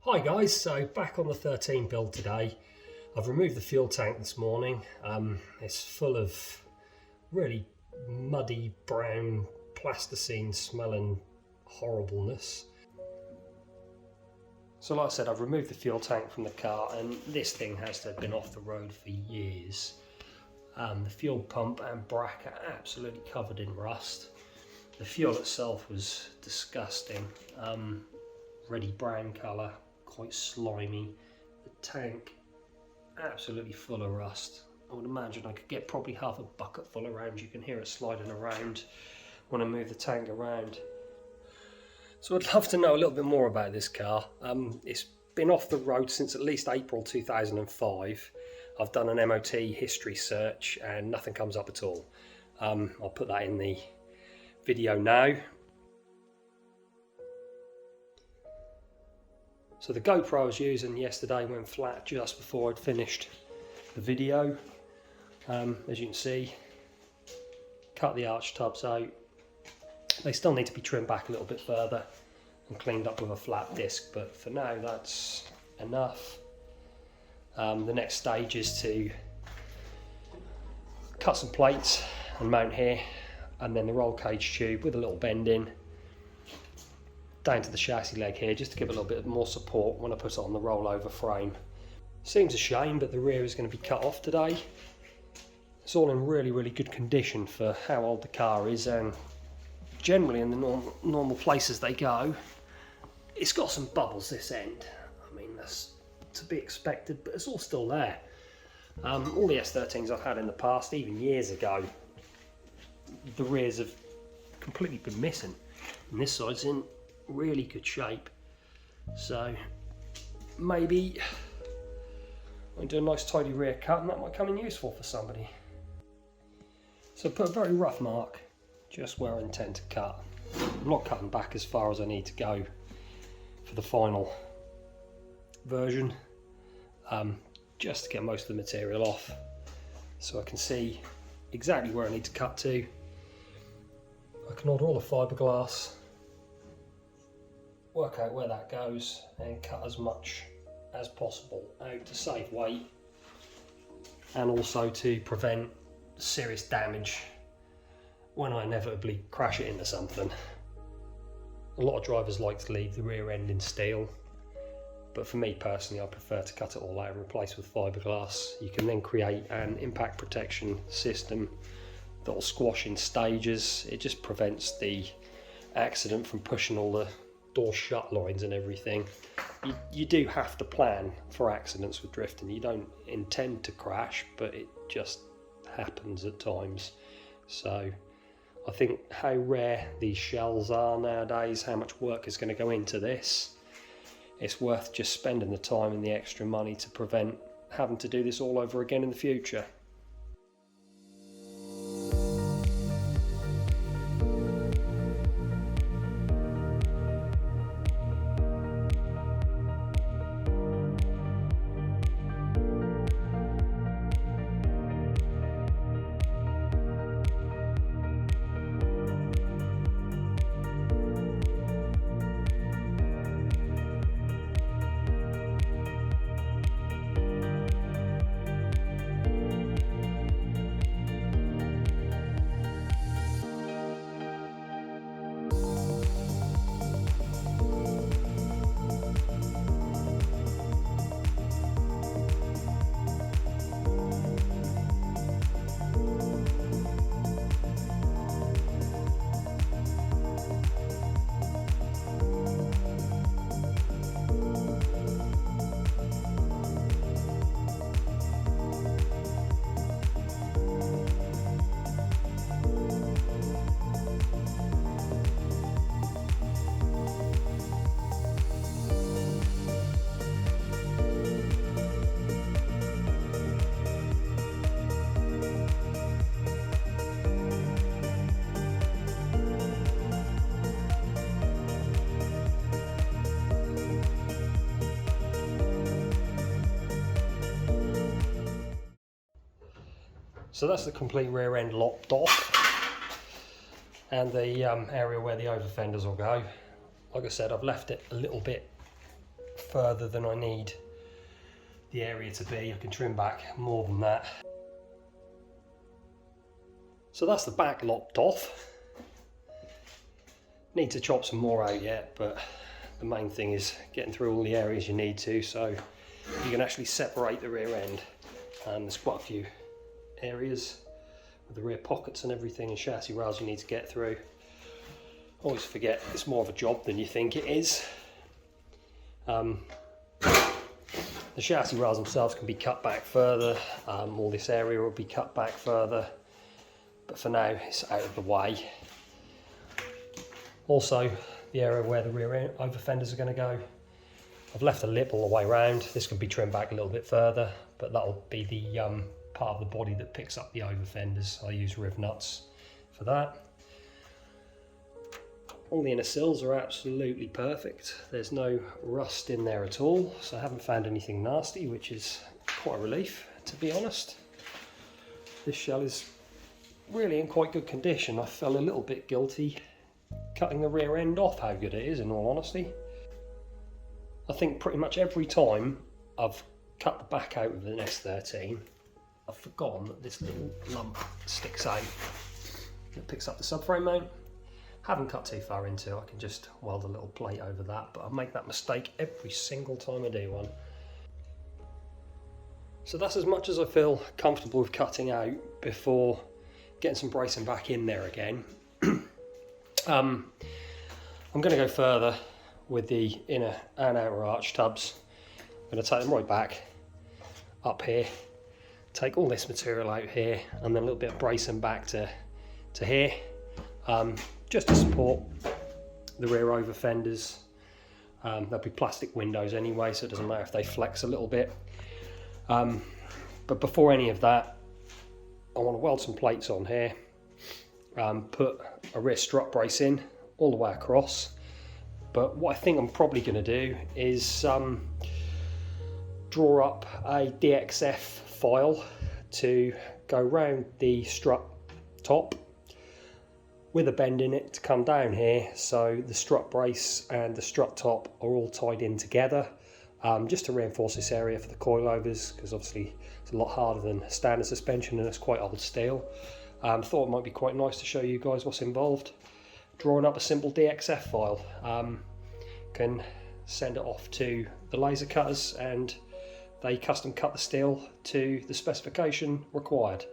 Hi guys, so back on the 13 build today. I've removed the fuel tank this morning. It's full of really muddy brown plasticine smelling horribleness. So like I said, I've removed the fuel tank from the car and this thing has to have been off the road for years. The fuel pump and bracket are absolutely covered in rust. The fuel itself was disgusting, reddy brown colour, quite slimy. The tank absolutely full of rust. I would imagine I could get probably half a bucket full around. You can hear it sliding around when I move the tank around. So I'd love to know a little bit more about this car. It's been off the road since at least April 2005. I've done an MOT history search and nothing comes up at all. I'll put that in the video now. So the GoPro I was using yesterday went flat just before I'd finished the video. As you can see, cut the arch tubs out. They still need to be trimmed back a little bit further and cleaned up with a flat disc, but for now that's enough. The next stage is to cut some plates and mount here, and then the roll cage tube with a little bend in down to the chassis leg here, just to give a little bit more support when I put it on the rollover frame. Seems a shame, but the rear is going to be cut off today. It's all in really good condition for how old the car is, and generally in the normal places they go. It's got some bubbles this end. I mean, that's to be expected, but it's all still there. All the S13s I've had in the past, even years ago, the rears have completely been missing, and this side's in really good shape. So maybe I do a nice tidy rear cut and that might come in useful for somebody. So put a very rough mark just where I intend to cut. I'm not cutting back as far as I need to go for the final version, just to get most of the material off so I can see exactly where I need to cut to. I can order all the fiberglass, work out where that goes and cut as much as possible out to save weight and also to prevent serious damage when I inevitably crash it into something. A lot of drivers like to leave the rear end in steel, but for me personally I prefer to cut it all out and replace with fiberglass. You can then create an impact protection system that will squash in stages. It just prevents the accident from pushing all the door shut lines and everything. You do have to plan for accidents with drifting. You don't intend to crash, but it just happens at times. So I think how rare these shells are nowadays, how much work is going to go into this, it's worth just spending the time and the extra money to prevent having to do this all over again in the future. So that's the complete rear end lopped off, and the area where the over fenders will go. Like I said, I've left it a little bit further than I need the area to be. I can trim back more than that. So that's the back lopped off. Need to chop some more out yet, but the main thing is getting through all the areas you need to, so you can actually separate the rear end. And there's quite a few areas with the rear pockets and everything and chassis rails you need to get through. Always forget it's more of a job than you think it is. The chassis rails themselves can be cut back further. All this area will be cut back further, but for now it's out of the way. Also, the area where the rear over fenders are going to go, I've left a lip all the way around. This can be trimmed back a little bit further, but that'll be the part of the body that picks up the over fenders. I use riv nuts for that. All the inner sills are absolutely perfect. There's no rust in there at all, so I haven't found anything nasty, which is quite a relief, to be honest. This shell is really in quite good condition. I felt a little bit guilty cutting the rear end off how good it is, in all honesty. I think pretty much every time I've cut the back out with an S13, I've forgotten that this little lump sticks out. It picks up the subframe mount. Haven't cut too far into it, I can just weld a little plate over that, but I make that mistake every single time I do one. So that's as much as I feel comfortable with cutting out before getting some bracing back in there again. I'm going to go further with the inner and outer arch tubs. I'm going to take them right back up here, take all this material out here, and then a little bit of bracing back to here, just to support the rear over fenders. There'll be plastic windows anyway, so it doesn't matter if they flex a little bit. But before any of that, I want to weld some plates on here, put a rear strut brace in all the way across. But what I think I'm probably going to do is draw up a DXF file to go round the strut top with a bend in it to come down here, so the strut brace and the strut top are all tied in together, just to reinforce this area for the coilovers, because obviously it's a lot harder than standard suspension and it's quite old steel. Thought it might be quite nice to show you guys what's involved. Drawing up a simple DXF file. Can send it off to the laser cutters and they custom cut the steel to the specification required.